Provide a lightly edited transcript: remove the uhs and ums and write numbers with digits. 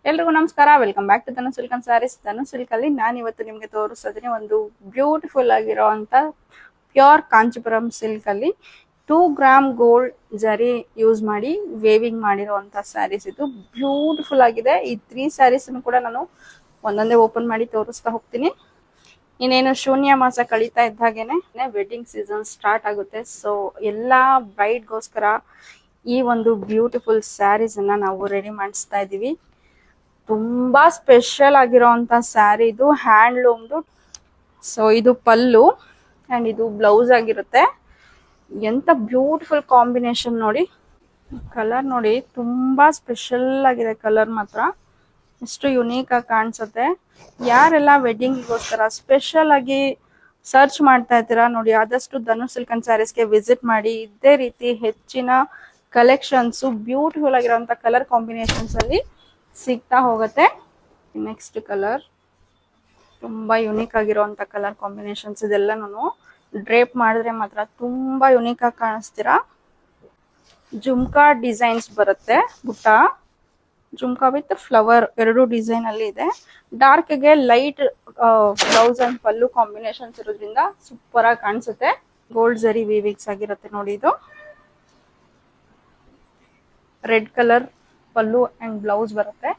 ಎಲ್ರಿಗೂ ನಮಸ್ಕಾರ. Welcome back to Dhanu silk and sarees. Dhanu silk ಅಲ್ಲಿ ನಾನು ಇವತ್ತು ನಿಮಗೆ ತೋರಿಸ್ತಿದ್ದೀನಿ ಒಂದು ಬ್ಯೂಟಿಫುಲ್ ಆಗಿರುವಂತ ಪ್ಯೂರ್ ಕಾಂಚಿಪುರಂ ಸಿಲ್ಕ್ ಅಲ್ಲಿ 2 ಗ್ರಾಮ್ ಗೋಲ್ಡ್ ಜರಿ ಯೂಸ್ ಮಾಡಿ ವೇವಿಂಗ್ ಮಾಡಿರುವಂತ ಸ್ಯಾರೀಸ್. ಇದು ಬ್ಯೂಟಿಫುಲ್ ಆಗಿದೆ. ಈ 3 ಸ್ಯಾರೀಸ್ ಕೂಡ ನಾನು ಒಂದೊಂದೇ ಓಪನ್ ಮಾಡಿ ತೋರಿಸ್ತಾ ಹೋಗ್ತೀನಿ. ಇನ್ನೇನು ಶೂನ್ಯ ಮಾಸ ಕಳೀತಾ ಇದ್ದಾಗೇನೆ ವೆಡ್ಡಿಂಗ್ ಸೀಸನ್ ಸ್ಟಾರ್ಟ್ ಆಗುತ್ತೆ. ಸೊ ಎಲ್ಲಾ ಬ್ರೈಡ್ಗೋಸ್ಕರ ಈ ಒಂದು ಬ್ಯೂಟಿಫುಲ್ ಸ್ಯಾರೀಸ್ ಅನ್ನ ನಾವು ರೆಡಿ ಮಾಡಿಸ್ತಾ ಇದೀವಿ. ತುಂಬಾ ಸ್ಪೆಷಲ್ ಆಗಿರೋಂತ ಸ್ಯಾರಿ ಇದು, ಹ್ಯಾಂಡ್ಲೂಮ್ದು. ಸೊ ಇದು ಪಲ್ಲು ಅಂಡ್ ಇದು ಬ್ಲೌಸ್ ಆಗಿರುತ್ತೆ. ಎಂತ ಬ್ಯೂಟಿಫುಲ್ ಕಾಂಬಿನೇಷನ್ ನೋಡಿ. ಕಲರ್ ನೋಡಿ, ತುಂಬಾ ಸ್ಪೆಷಲ್ ಆಗಿದೆ ಕಲರ್ ಮಾತ್ರ. ಎಷ್ಟು ಯುನೀಕ್ ಆಗಿ ಕಾಣಿಸುತ್ತೆ. ಯಾರೆಲ್ಲ ವೆಡ್ಡಿಂಗ್ಗೋಸ್ಕರ ಸ್ಪೆಷಲ್ ಆಗಿ ಸರ್ಚ್ ಮಾಡ್ತಾ ಇದ್ದೀರಾ ನೋಡಿ, ಆದಷ್ಟು ಧನು ಸಿಲ್ಕ್ ಅಂಡ್ ಸ್ಯಾರೀಸ್ಗೆ ವಿಸಿಟ್ ಮಾಡಿ. ಇದೇ ರೀತಿ ಹೆಚ್ಚಿನ ಕಲೆಕ್ಷನ್ಸ್ ಬ್ಯೂಟಿಫುಲ್ ಆಗಿರೋಂಥ ಕಲರ್ ಕಾಂಬಿನೇಷನ್ಸ್ ಅಲ್ಲಿ ಸಿಗ್ತಾ ಹೋಗುತ್ತೆ. ನೆಕ್ಸ್ಟ್ ಕಲರ್ ತುಂಬಾ ಯುನೀಕ್ ಆಗಿರುವಂತ ಕಲರ್ ಕಾಂಬಿನೇಷನ್ಸ್. ಇದೆಲ್ಲನೂ ಡ್ರೇಪ್ ಮಾಡಿದ್ರೆ ಮಾತ್ರ ತುಂಬಾ ಯುನೀಕ್ ಆಗಿ ಕಾಣಿಸ್ತೀರಾ. ಜುಮ್ಕಾ ಡಿಸೈನ್ಸ್ ಬರುತ್ತೆ, ಬುಟ್ಟ ಜುಮ್ಕಾ ವಿತ್ ಫ್ಲವರ್ ಎರಡು ಡಿಸೈನ್ ಅಲ್ಲಿ ಇದೆ. ಡಾರ್ಕ್ ಗೆ light blouse and pallu combinations ಇರೋದ್ರಿಂದ ಸೂಪರ್ ಆಗಿ ಕಾಣಿಸುತ್ತೆ. ಗೋಲ್ಡ್ ಜರಿ ವೀವಿಂಗ್ಸ್ ಆಗಿರುತ್ತೆ ನೋಡಿ. ಇದು red colour pallu and blouse ಬರುತ್ತೆ.